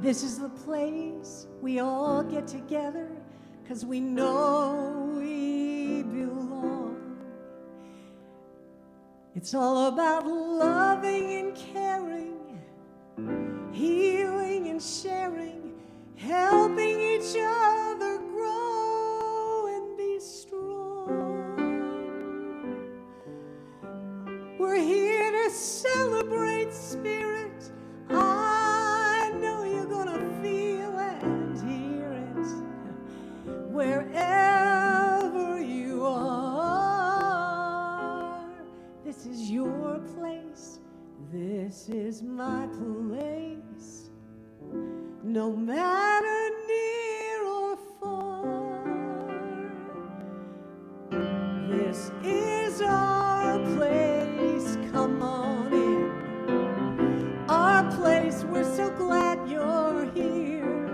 This is the place we all get together, 'cause we know we belong. It's all about loving and caring, healing and sharing, helping each other grow and be strong. We're here to celebrate spirit. I know you're gonna feel and hear it wherever you are. This is your place. This is my place. No matter near or far, this is our place. Come on in. Our place, we're so glad you're here.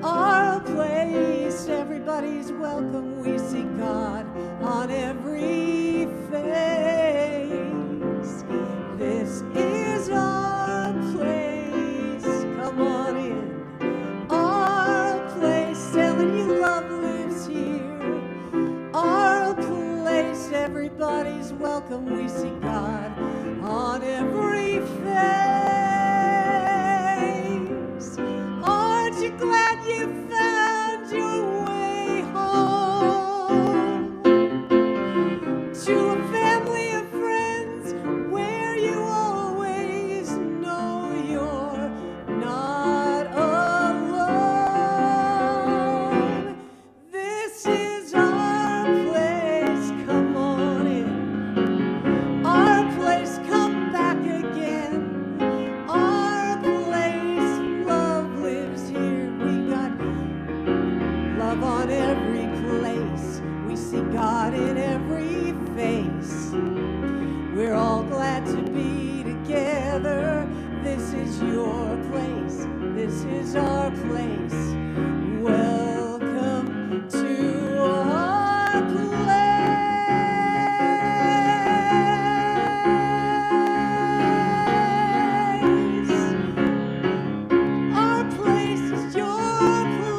Our place, everybody's welcome. We see God on every face. This is our place. Come on in. Our place, telling you love lives here. Our place, everybody's welcome. We see God on every face. Aren't you glad you found your way home to a family of friends where you always know you're not alone? This is our place. Come on in. Our place, come back again. Our place, love lives here. We got love on every place. We see God in every face. We're all glad to be together. This is your place. This is our place. Welcome to our place. Our place is your place.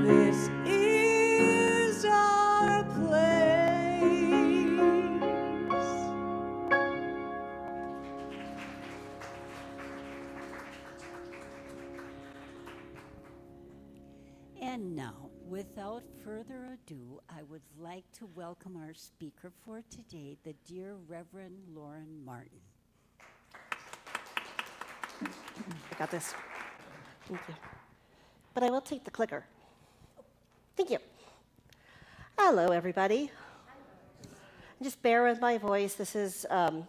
This is our place. And now, without further ado, I would like to welcome our speaker for today, the dear Reverend Lauren Martin. I got this. Thank you. But I will take the clicker. Thank you. Hello, everybody. Just bear with my voice. This is,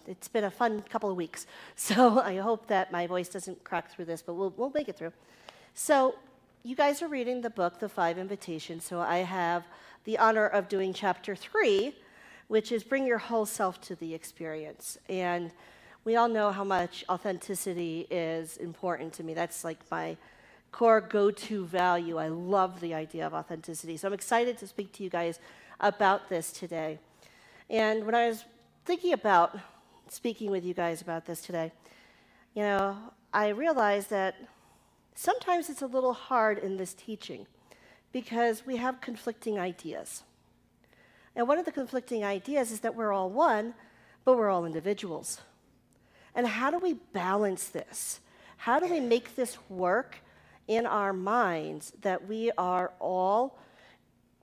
it's been a fun couple of weeks. So I hope that my voice doesn't crack through this, but we'll make it through. So you guys are reading the book, The Five Invitations. So I have the honor of doing chapter 3, which is bring your whole self to the experience. And we all know how much authenticity is important to me. That's like my core go-to value. I love the idea of authenticity. So I'm excited to speak to you guys about this today. And when I was thinking about speaking with you guys about this today, you know, I realized that sometimes it's a little hard in this teaching because we have conflicting ideas. And one of the conflicting ideas is that we're all one, but we're all individuals. And how do we balance this? How do we make this work in our minds that we are all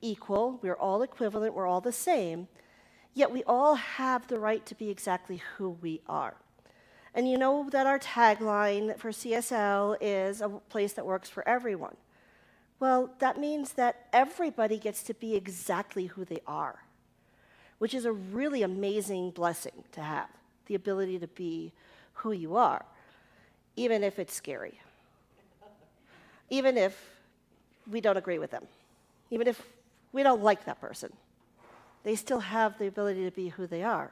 equal, we're all equivalent, we're all the same, yet we all have the right to be exactly who we are? And you know that our tagline for CSL is a place that works for everyone. Well, that means that everybody gets to be exactly who they are, which is a really amazing blessing to have, the ability to be who you are, even if it's scary, even if we don't agree with them, even if we don't like that person. They still have the ability to be who they are.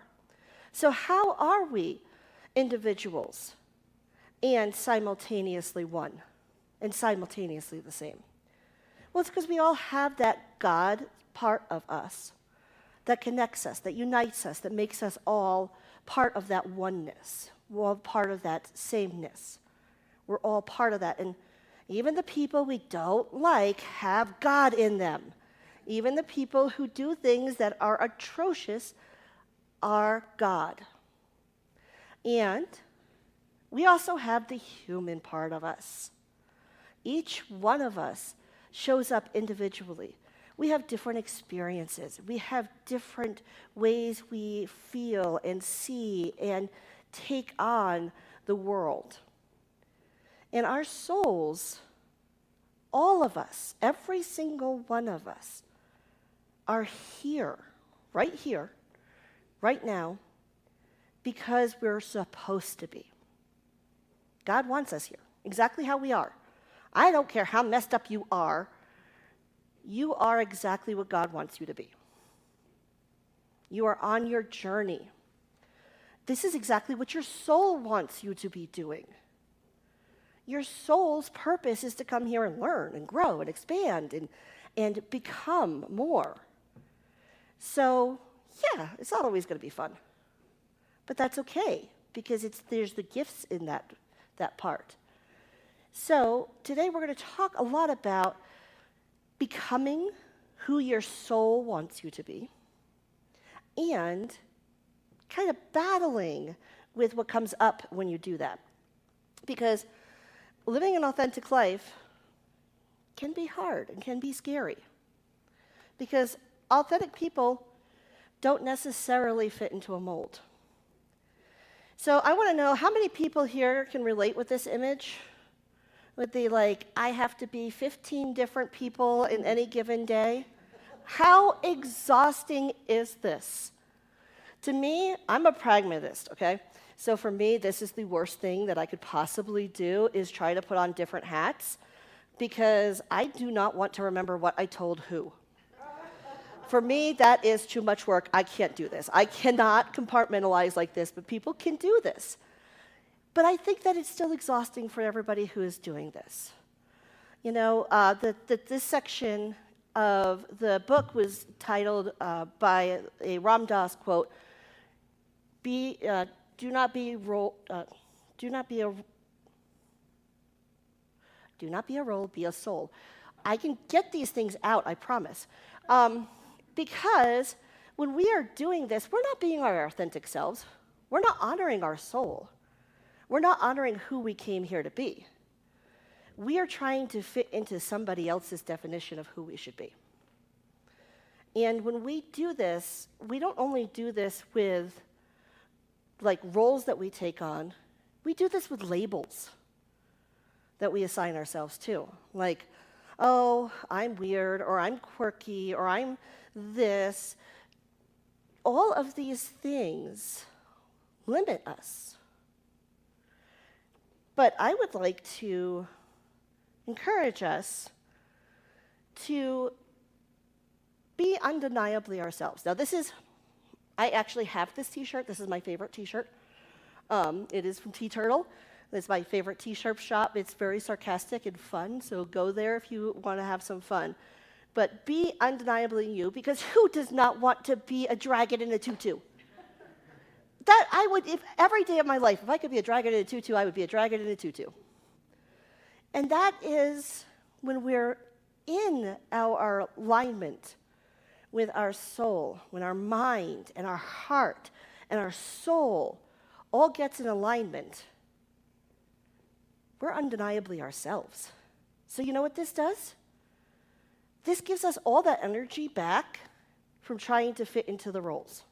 So how are we individuals and simultaneously one and simultaneously the same? Well, it's because we all have that God part of us that connects us, that unites us, that makes us all part of that oneness, all part of that sameness. We're all part of that. And even the people we don't like have God in them. Even the people who do things that are atrocious are God. And we also have the human part of us. Each one of us shows up individually. We have different experiences. We have different ways we feel and see and take on the world. And our souls, all of us, every single one of us, are here, right now, because we're supposed to be. God wants us here, exactly how we are. I don't care how messed up you are exactly what God wants you to be. You are on your journey. This is exactly what your soul wants you to be doing. Your soul's purpose is to come here and learn and grow and expand and become more. So, yeah, it's not always going to be fun. But that's okay, because there's the gifts in that part. So today we're going to talk a lot about becoming who your soul wants you to be and kind of battling with what comes up when you do that. Because living an authentic life can be hard and can be scary. Because authentic people don't necessarily fit into a mold. So I want to know how many people here can relate with this image? With the I have to be 15 different people in any given day? How exhausting is this? To me, I'm a pragmatist, okay? So for me, this is the worst thing that I could possibly do is try to put on different hats because I do not want to remember what I told who. For me, that is too much work. I can't do this. I cannot compartmentalize like this, but people can do this. But I think that it's still exhausting for everybody who is doing this. You know, this section of the book was titled by a Ram Dass quote, do not be a role, be a soul. I can get these things out, I promise. Because when we are doing this, we're not being our authentic selves. We're not honoring our soul. We're not honoring who we came here to be. We are trying to fit into somebody else's definition of who we should be. And when we do this, we don't only do this with roles that we take on, we do this with labels that we assign ourselves to. Like, oh, I'm weird, or I'm quirky, or I'm this. All of these things limit us. But I would like to encourage us to be undeniably ourselves. Now, I actually have this t-shirt. This is my favorite t-shirt. It is from T-Turtle. It's my favorite t-shirt shop. It's very sarcastic and fun, so go there if you want to have some fun. But be undeniably you, because who does not want to be a dragon in a tutu? That I would, if every day of my life, if I could be a dragon in a tutu, I would be a dragon in a tutu. And that is when we're in our alignment with our soul, when our mind and our heart and our soul all gets in alignment, we're undeniably ourselves. So you know what this does? This gives us all that energy back from trying to fit into the roles.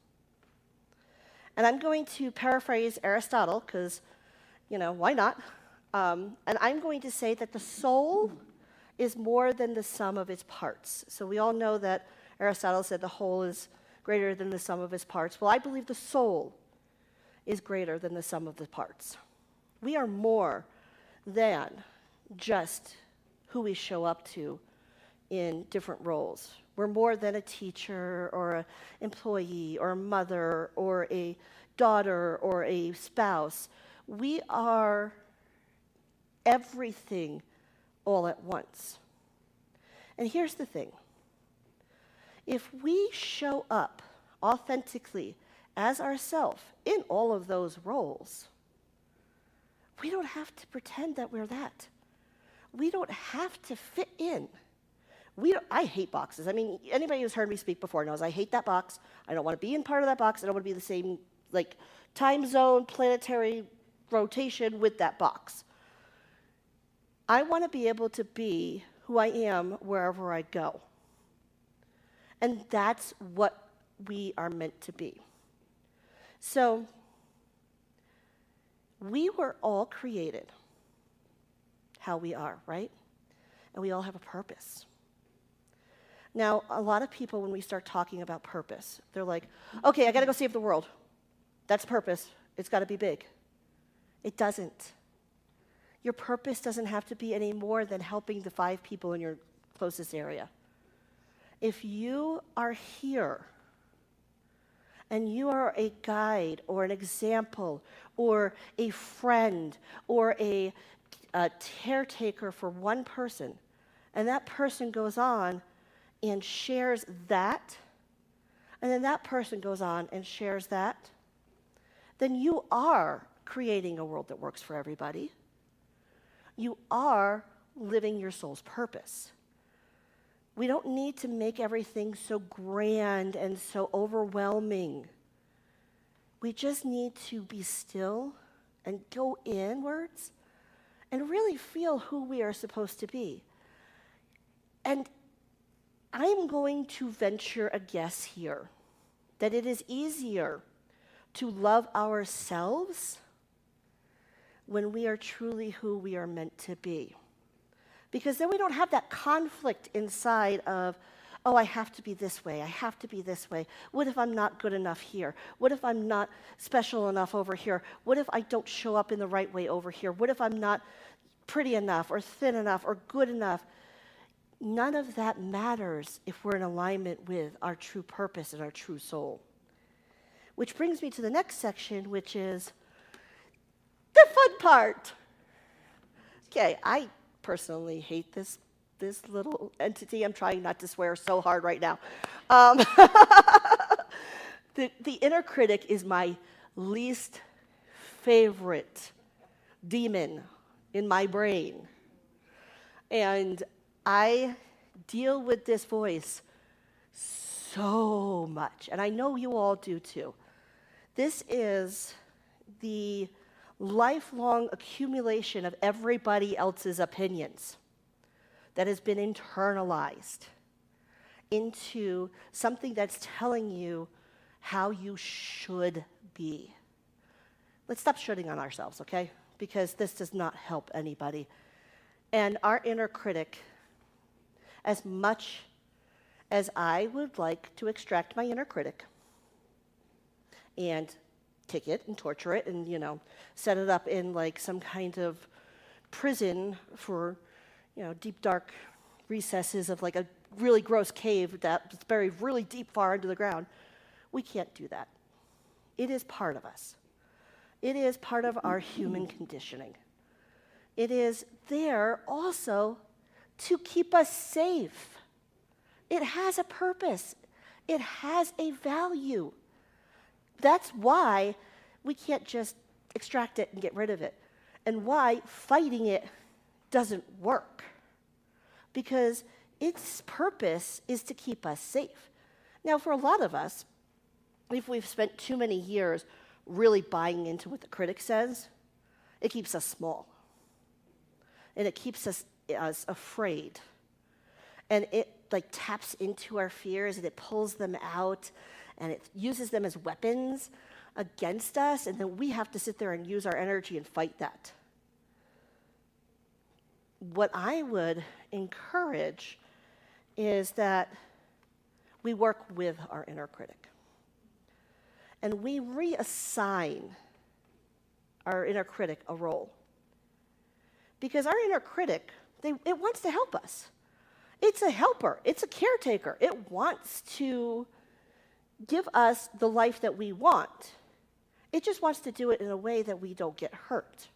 And I'm going to paraphrase Aristotle, because, why not? And I'm going to say that the soul is more than the sum of its parts. So we all know that Aristotle said the whole is greater than the sum of its parts. Well, I believe the soul is greater than the sum of the parts. We are more than just who we show up to in different roles. We're more than a teacher or an employee or a mother or a daughter or a spouse. We are everything all at once. And here's the thing. If we show up authentically as ourselves in all of those roles, we don't have to pretend that we're that. We don't have to fit in. I hate boxes. I mean, anybody who's heard me speak before knows I hate that box. I don't want to be in part of that box. I don't want to be the same, like, time zone, planetary rotation with that box. I want to be able to be who I am wherever I go. And that's what we are meant to be. So, we were all created how we are, right? And we all have a purpose. Now, a lot of people, when we start talking about purpose, they're like, okay, I got to go save the world. That's purpose. It's got to be big. It doesn't. Your purpose doesn't have to be any more than helping the 5 people in your closest area. If you are here and you are a guide or an example or a friend or a caretaker for one person, and that person goes on and shares that, and then that person goes on and shares that, then you are creating a world that works for everybody. You are living your soul's purpose. We don't need to make everything so grand and so overwhelming. We just need to be still and go inwards and really feel who we are supposed to be. And I'm going to venture a guess here that it is easier to love ourselves when we are truly who we are meant to be. Because then we don't have that conflict inside of, oh, I have to be this way, I have to be this way. What if I'm not good enough here? What if I'm not special enough over here? What if I don't show up in the right way over here? What if I'm not pretty enough or thin enough or good enough? None of that matters if we're in alignment with our true purpose and our true soul. Which brings me to the next section, which is the fun part. Okay, I personally hate this little entity. I'm trying not to swear so hard right now. The inner critic is my least favorite demon in my brain. And I deal with this voice so much, and I know you all do too. This is the lifelong accumulation of everybody else's opinions that has been internalized into something that's telling you how you should be. Let's stop shooting on ourselves, okay? Because this does not help anybody. And our inner critic, as much as I would like to extract my inner critic and kick it and torture it and, set it up in like some kind of prison for, deep dark recesses of like a really gross cave that's buried really deep far into the ground, we can't do that. It is part of us. It is part of our human conditioning. It is there also to keep us safe. It has a purpose. It has a value. That's why we can't just extract it and get rid of it, and why fighting it doesn't work. Because its purpose is to keep us safe. Now, for a lot of us, if we've spent too many years really buying into what the critic says, it keeps us small. And it keeps us afraid. And it taps into our fears and it pulls them out and it uses them as weapons against us, and then we have to sit there and use our energy and fight that. What I would encourage is that we work with our inner critic. And we reassign our inner critic a role. Because our inner critic, it wants to help us. It's a helper. It's a caretaker. It wants to give us the life that we want. It just wants to do it in a way that we don't get hurt.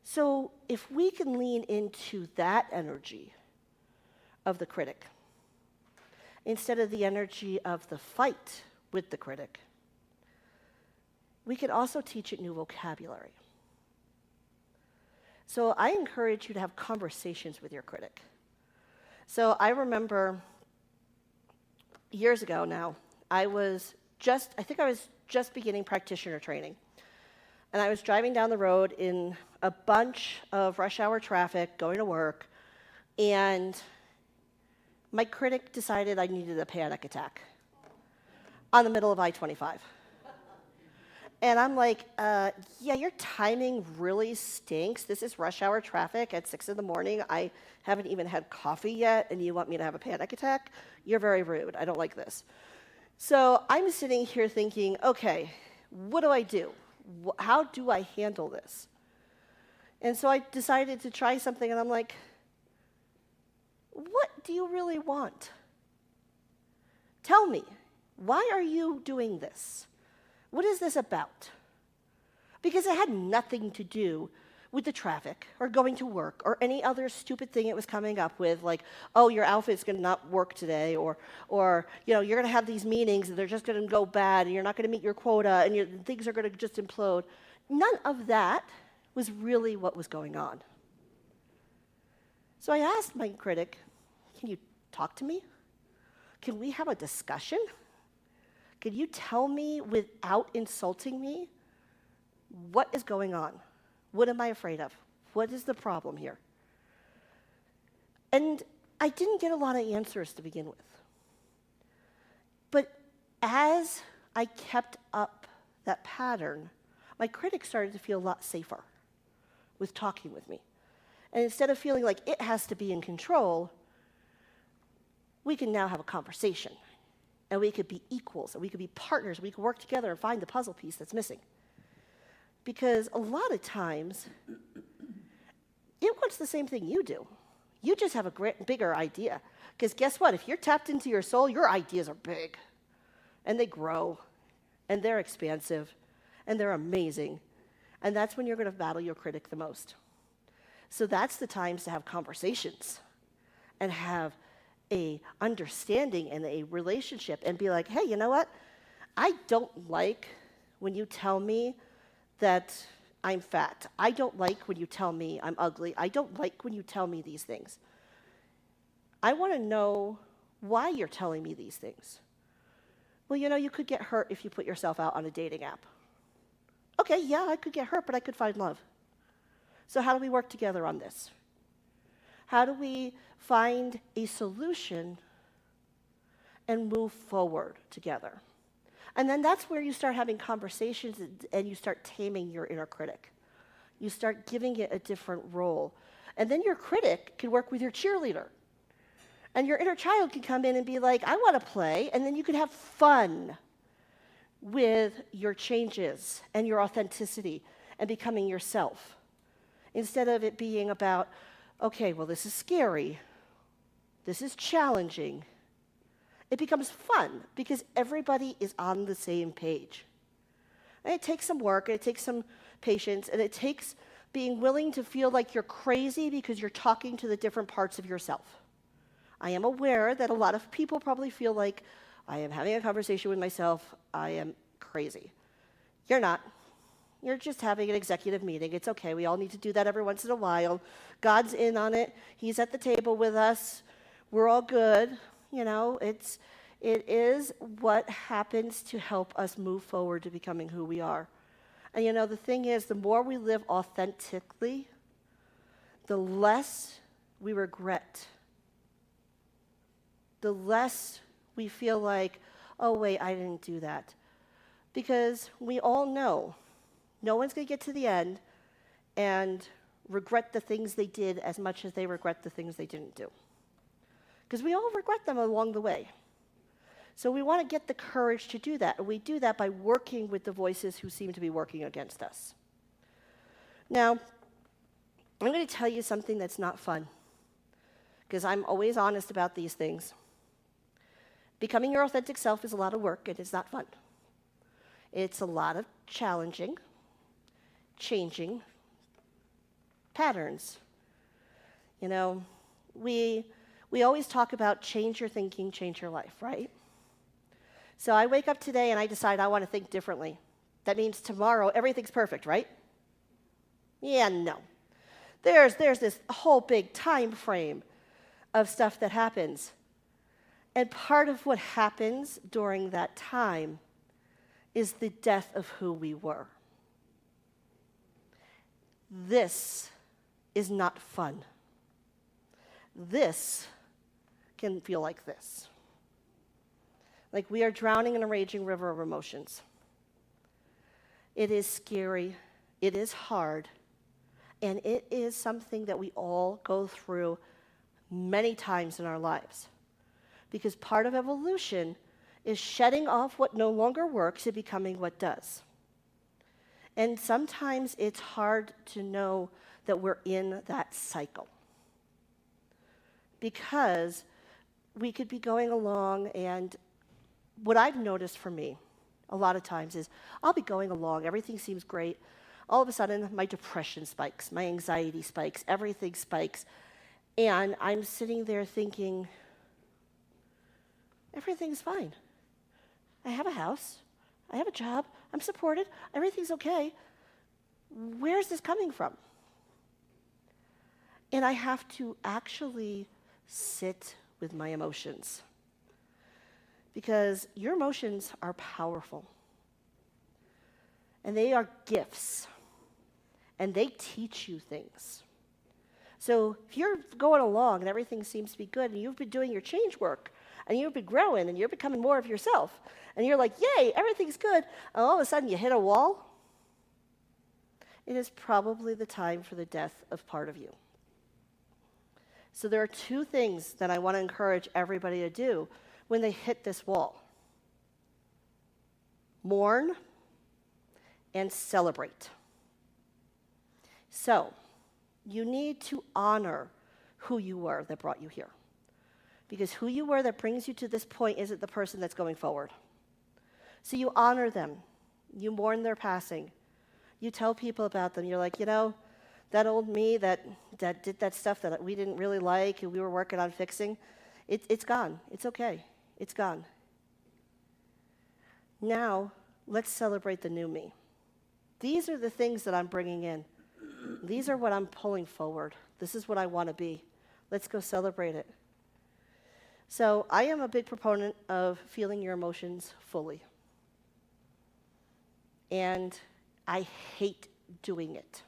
So if we can lean into that energy of the critic, instead of the energy of the fight with the critic, we can also teach it new vocabulary. So I encourage you to have conversations with your critic. So I remember years ago now, I think I was just beginning practitioner training. And I was driving down the road in a bunch of rush hour traffic going to work, and my critic decided I needed a panic attack on the middle of I-25. And I'm like, yeah, your timing really stinks. This is rush hour traffic at 6 in the morning. I haven't even had coffee yet, and you want me to have a panic attack? You're very rude. I don't like this. So I'm sitting here thinking, okay, what do I do? How do I handle this? And so I decided to try something, and I'm like, what do you really want? Tell me, why are you doing this? What is this about? Because it had nothing to do with the traffic or going to work or any other stupid thing it was coming up with, like, oh, your outfit's going to not work today, or you're going to have these meetings and they're just going to go bad and you're not going to meet your quota and things are going to just implode. None of that was really what was going on. So I asked my critic, can you talk to me? Can we have a discussion? Can you tell me without insulting me what is going on? What am I afraid of? What is the problem here? And I didn't get a lot of answers to begin with. But as I kept up that pattern, my critic started to feel a lot safer with talking with me. And instead of feeling like it has to be in control, we can now have a conversation. And we could be equals, and we could be partners, we could work together and find the puzzle piece that's missing. Because a lot of times, it wants the same thing you do. You just have a bigger idea. Because guess what? If you're tapped into your soul, your ideas are big. And they grow, and they're expansive, and they're amazing. And that's when you're going to battle your critic the most. So that's the times to have conversations and have a understanding and a relationship and be like, hey, you know what? I don't like when you tell me that I'm fat. I don't like when you tell me I'm ugly. I don't like when you tell me these things. I want to know why you're telling me these things. Well, you could get hurt if you put yourself out on a dating app. Okay, yeah, I could get hurt, but I could find love. So how do we work together on this? How do we find a solution and move forward together? And then that's where you start having conversations and you start taming your inner critic. You start giving it a different role. And then your critic can work with your cheerleader. And your inner child can come in and be like, I want to play. And then you can have fun with your changes and your authenticity and becoming yourself. Instead of it being about, okay, well, this is scary. This is challenging. It becomes fun because everybody is on the same page. And it takes some work, and it takes some patience, and it takes being willing to feel like you're crazy because you're talking to the different parts of yourself. I am aware that a lot of people probably feel like I am having a conversation with myself. I am crazy. You're not. You're just having an executive meeting. It's okay. We all need to do that every once in a while. God's in on it. He's at the table with us. We're all good. It is what happens to help us move forward to becoming who we are. And the thing is, the more we live authentically, the less we regret. The less we feel like, oh, wait, I didn't do that. Because we all know no one's going to get to the end and regret the things they did as much as they regret the things they didn't do. Because we all regret them along the way. So we want to get the courage to do that. And we do that by working with the voices who seem to be working against us. Now, I'm going to tell you something that's not fun. Because I'm always honest about these things. Becoming your authentic self is a lot of work, and it's not fun. It's a lot of challenging, changing patterns. We always talk about change your thinking, change your life, right? So I wake up today and I decide I want to think differently. That means tomorrow everything's perfect, right? Yeah, no. there's this whole big time frame of stuff that happens. And part of what happens during that time is the death of who we were. This is not fun. This can feel like this. Like we are drowning in a raging river of emotions. It is scary, it is hard, and it is something that we all go through many times in our lives. Because part of evolution is shedding off what no longer works and becoming what does. And sometimes it's hard to know that we're in that cycle. Because we could be going along, and what I've noticed for me a lot of times is I'll be going along, everything seems great. All of a sudden, my depression spikes, my anxiety spikes, everything spikes. And I'm sitting there thinking, everything's fine. I have a house, I have a job, I'm supported, everything's okay. Where's this coming from? And I have to actually sit with my emotions. Because your emotions are powerful. And they are gifts. And they teach you things. So if you're going along and everything seems to be good, and you've been doing your change work, and you've been growing, and you're becoming more of yourself, and you're like, yay, everything's good, and all of a sudden you hit a wall, it is probably the time for the death of part of you. So there are two things that I want to encourage everybody to do when they hit this wall. Mourn and celebrate. So, you need to honor who you were that brought you here. Because who you were that brings you to this point isn't the person that's going forward. So you honor them. You mourn their passing. You tell people about them. You're like, that old me that did that stuff that we didn't really like and we were working on fixing, it's gone. It's okay. It's gone. Now, let's celebrate the new me. These are the things that I'm bringing in. These are what I'm pulling forward. This is what I want to be. Let's go celebrate it. So I am a big proponent of feeling your emotions fully. And I hate doing it.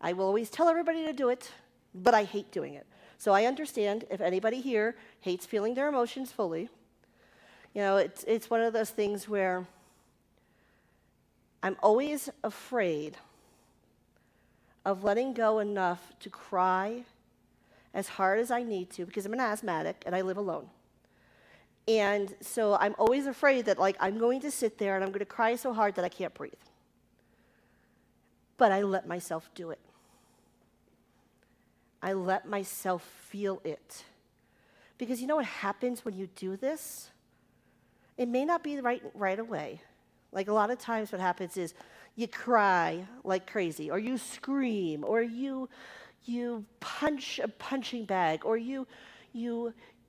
I will always tell everybody to do it, but I hate doing it. So I understand if anybody here hates feeling their emotions fully. It's one of those things where I'm always afraid of letting go enough to cry as hard as I need to, because I'm an asthmatic and I live alone. And so I'm always afraid that I'm going to sit there and I'm going to cry so hard that I can't breathe. But I let myself do it. I let myself feel it. Because you know what happens when you do this? It may not be right away. A lot of times what happens is you cry like crazy, or you scream, or you punch a punching bag, or you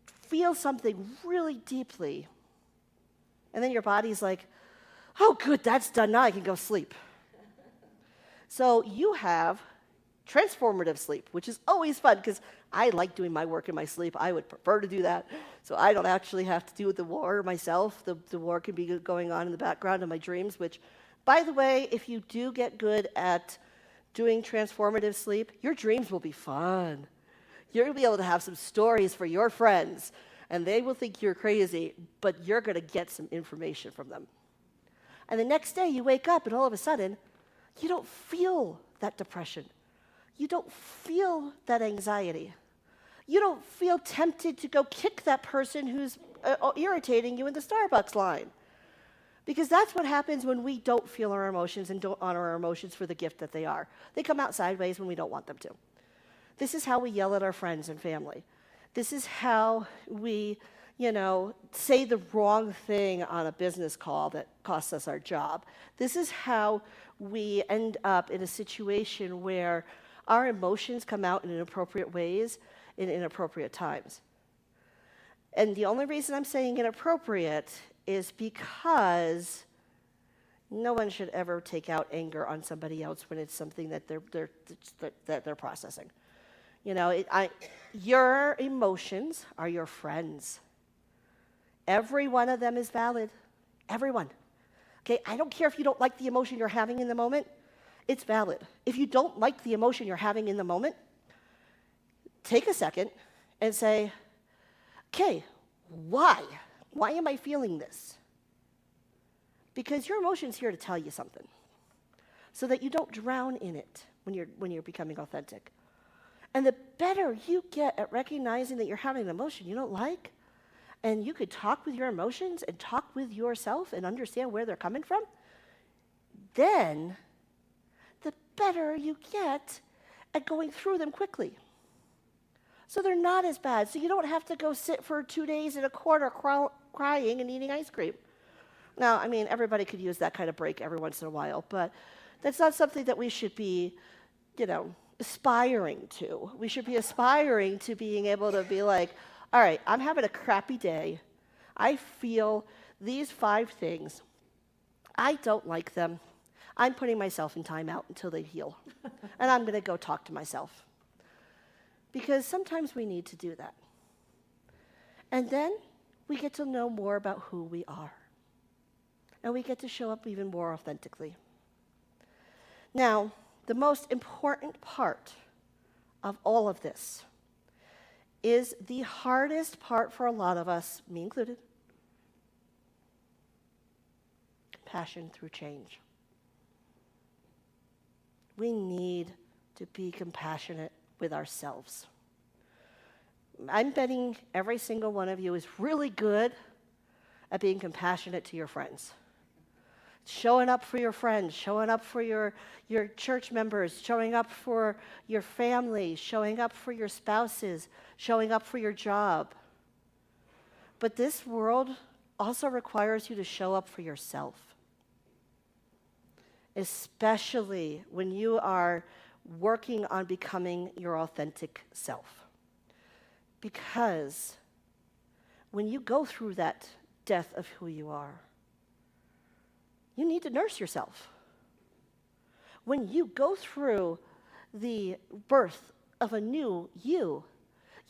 feel something really deeply. And then your body's like, oh, good, that's done. Now I can go sleep. So you have transformative sleep, which is always fun because I like doing my work in my sleep. I would prefer to do that. So I don't actually have to do the war myself. The war can be going on in the background of my dreams, which, by the way, if you do get good at doing transformative sleep, your dreams will be fun. You're going to be able to have some stories for your friends, and they will think you're crazy, but you're going to get some information from them. And the next day you wake up and all of a sudden, you don't feel that depression. You don't feel that anxiety. You don't feel tempted to go kick that person who's irritating you in the Starbucks line. Because that's what happens when we don't feel our emotions and don't honor our emotions for the gift that they are. They come out sideways when we don't want them to. This is how we yell at our friends and family. This is how we, say the wrong thing on a business call that costs us our job. This is how we end up in a situation where our emotions come out in inappropriate ways in inappropriate times. And the only reason I'm saying inappropriate is because No one should ever take out anger on somebody else when it's something that they're processing. You know, your emotions are your friends. Every one of them is valid. Everyone. Okay, I don't care if you don't like the emotion you're having in the moment. It's valid. If you don't like the emotion you're having in the moment, take a second and say, okay, why? Why am I feeling this? Because your emotion's here to tell you something, so that you don't drown in it when you're becoming authentic. And the better you get at recognizing that you're having an emotion you don't like, and you could talk with your emotions and talk with yourself and understand where they're coming from, then the better you get at going through them quickly. So they're not as bad. So you don't have to go sit for 2 days and a quarter crying and eating ice cream. Now, I mean, everybody could use that kind of break every once in a while, but that's not something that we should be, aspiring to. We should be aspiring to being able to be like, all right, I'm having a crappy day. I feel these 5 things. I don't like them. I'm putting myself in timeout until they heal. And I'm going to go talk to myself. Because sometimes we need to do that. And then we get to know more about who we are. And we get to show up even more authentically. Now, the most important part of all of this is the hardest part for a lot of us, me included: compassion through change. We need to be compassionate with ourselves. I'm betting every single one of you is really good at being compassionate to your friends. Showing up for your friends, showing up for your church members, showing up for your family, showing up for your spouses, showing up for your job. But this world also requires you to show up for yourself, especially when you are working on becoming your authentic self. Because when you go through that death of who you are, you need to nurse yourself. When you go through the birth of a new you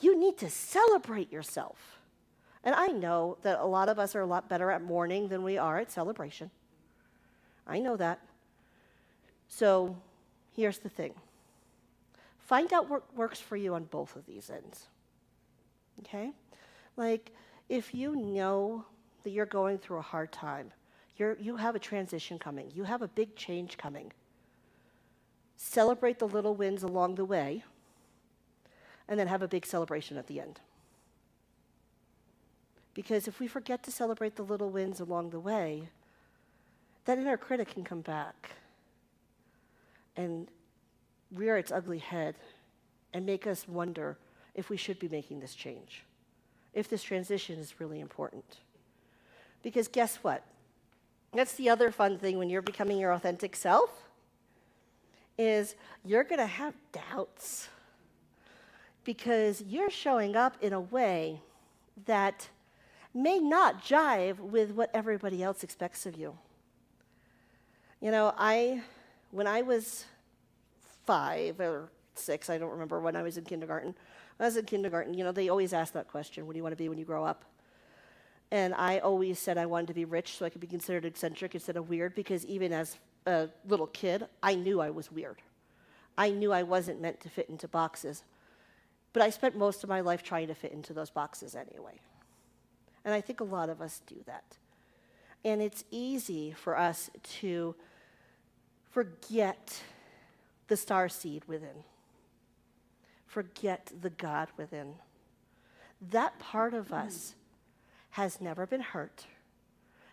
need to celebrate yourself. And I know that a lot of us are a lot better at mourning than we are at celebration. I know that. So here's the thing. Find out what works for you on both of these ends. Okay? Like, if you know that you're going through a hard time, you have a transition coming, you have a big change coming, celebrate the little wins along the way, and then have a big celebration at the end. Because if we forget to celebrate the little wins along the way, that inner critic can come back and rear its ugly head and make us wonder if we should be making this change, if this transition is really important. Because guess what? That's the other fun thing when you're becoming your authentic self, is you're going to have doubts. Because you're showing up in a way that may not jive with what everybody else expects of you. You know, when I was 5 or 6, I don't remember, when I was in kindergarten. When I was in kindergarten, they always ask that question, what do you want to be when you grow up? And I always said I wanted to be rich so I could be considered eccentric instead of weird, because even as a little kid, I knew I was weird. I knew I wasn't meant to fit into boxes. But I spent most of my life trying to fit into those boxes anyway. And I think a lot of us do that. And it's easy for us to forget the star seed within. Forget the God within. That part of us has never been hurt,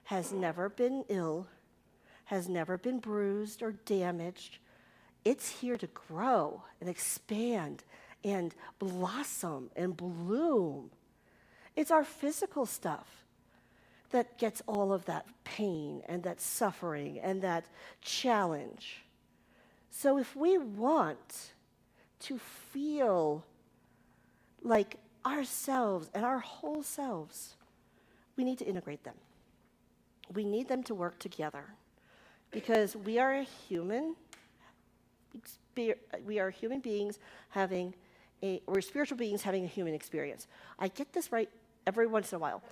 has never been ill, has never been bruised or damaged. It's here to grow and expand and blossom and bloom. It's our physical stuff that gets all of that pain and that suffering and that challenge. So if we want to feel like ourselves and our whole selves, we need to integrate them. We need them to work together. because we are human beings we're spiritual beings having a human experience. I get this right every once in a while.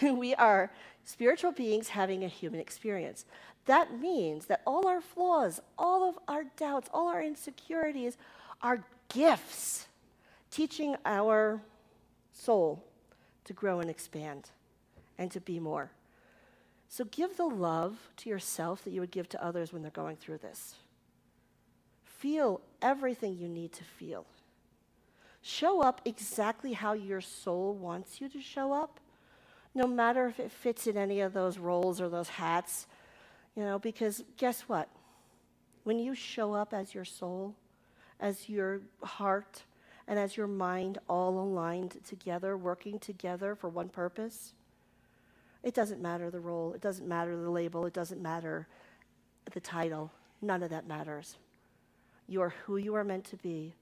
We are spiritual beings having a human experience. That means that all our flaws, all of our doubts, all our insecurities are gifts, teaching our soul to grow and expand and to be more. So give the love to yourself that you would give to others when they're going through this. Feel everything you need to feel. Show up exactly how your soul wants you to show up, no matter if it fits in any of those roles or those hats, because guess what? When you show up as your soul, as your heart, and as your mind all aligned together, working together for one purpose, it doesn't matter the role, it doesn't matter the label, it doesn't matter the title, none of that matters. You are who you are meant to be.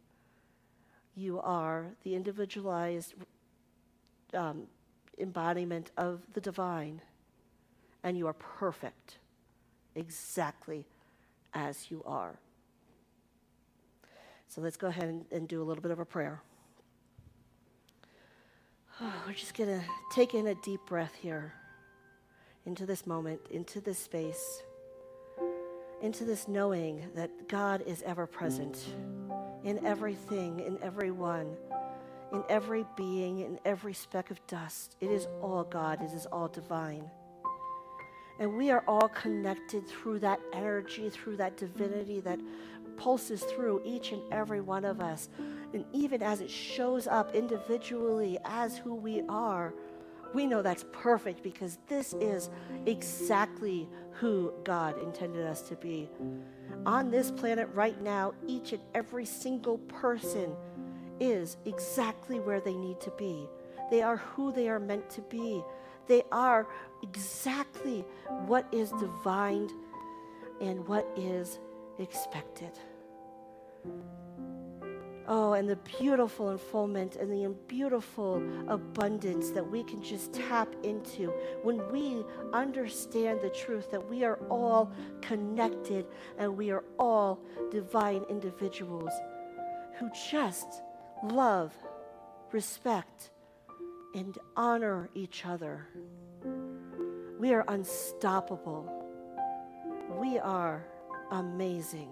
You are the individualized embodiment of the divine, and you are perfect exactly as you are. So let's go ahead and do a little bit of a prayer. We're just going to take in a deep breath here into this moment, into this space, into this knowing that God is ever present in everything, in everyone, in every being, in every speck of dust. It is all God. It is all divine. And we are all connected through that energy, through that divinity that pulses through each and every one of us. And even as it shows up individually as who we are, we know that's perfect because this is exactly who God intended us to be. On this planet right now, each and every single person is exactly where they need to be. They are who they are meant to be. They are exactly what is divine and what is expected. Oh, and the beautiful unfoldment and the beautiful abundance that we can just tap into when we understand the truth that we are all connected and we are all divine individuals who just love, respect, and honor each other. We are unstoppable. We are amazing.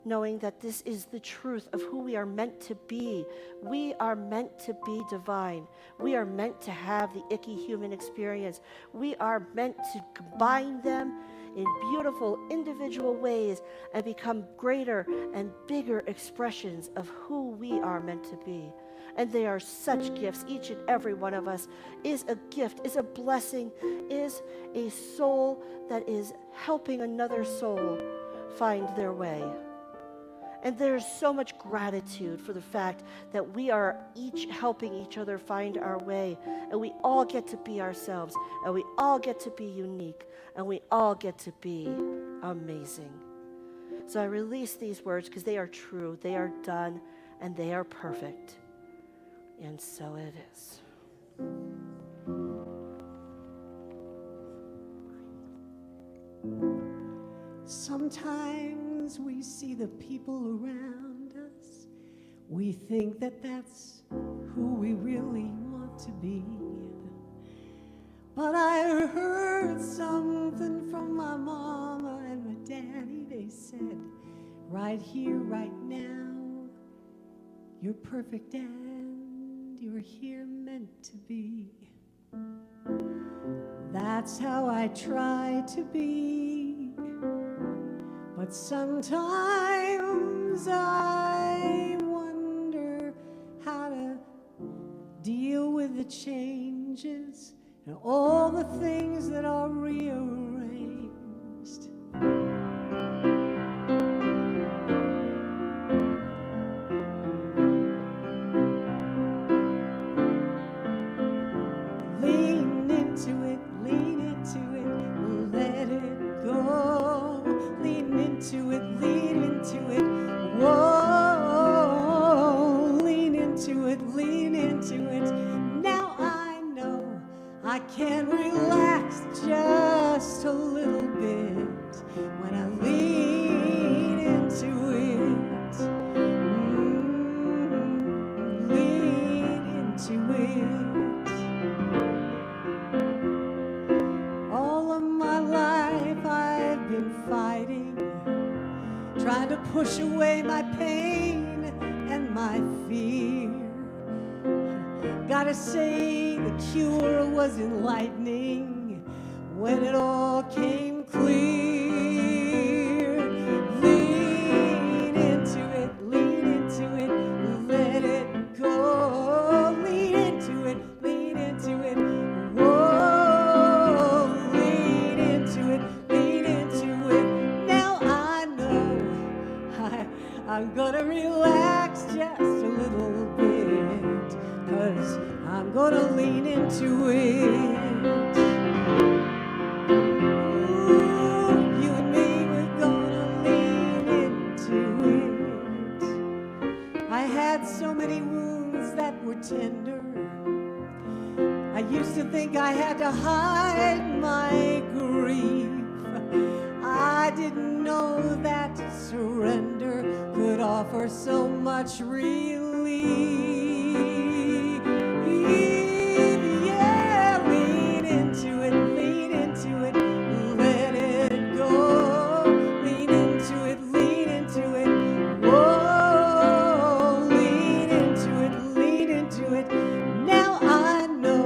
Knowing that this is the truth of who we are meant to be. We are meant to be divine. We are meant to have the icky human experience. We are meant to combine them in beautiful individual ways and become greater and bigger expressions of who we are meant to be. And they are such gifts. Each and every one of us is a gift, is a blessing, is a soul that is helping another soul find their way. And there's so much gratitude for the fact that we are each helping each other find our way. And we all get to be ourselves. And we all get to be unique. And we all get to be amazing. So I release these words because they are true, they are done, and they are perfect. And so it is. Sometimes we see the people around us. We think that that's who we really want to be. But I heard something from my mama and my daddy. They said, right here, right now, you're perfect and you're here meant to be. That's how I try to be. But sometimes I wonder how to deal with the changes and all the things that are rearranged. Lean into it, let it go. Lean into it, whoa. Lean into it. Now I know I can relax, just fighting, trying to push away my pain and my fear. Gotta say, the cure was enlightening when it all came clear. Lean into it, let it go. Lean into it, whoa. Lean into it. Now I know I'm gonna relax just a little bit, 'cause I'm gonna lean into it. Ooh, you and me, we're gonna lean into it. I had so many wounds that were tender. I used to think I had to hide my grief. I didn't know that surrender could offer so much relief. Yeah, lean into it, let it go. Lean into it, whoa. Lean into it. Now I know,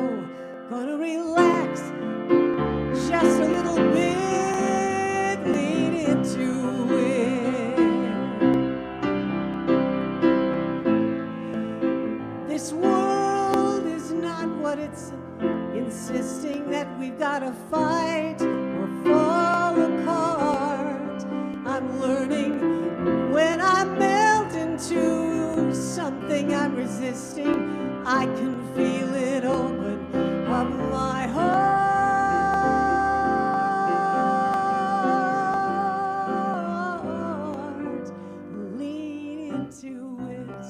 gonna relax just a little bit. Lean into it. This world is not what it's insisting that we've gotta fight or fall apart. I'm learning when I melt into something I'm resisting, I can feel it open up my heart. Lean into it,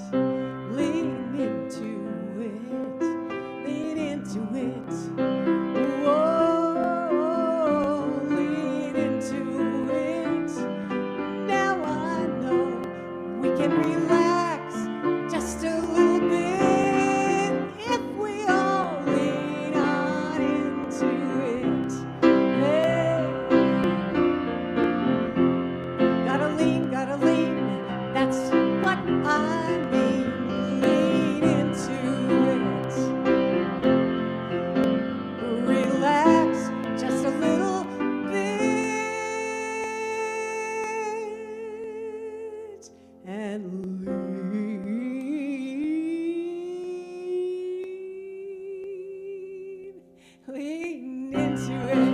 whoa. Lean into it. Now I know we can relax just a little bit if we all lean on into it. Hey. Gotta lean, that's what I mean. Lean into it. Relax just a little bit and lean into it.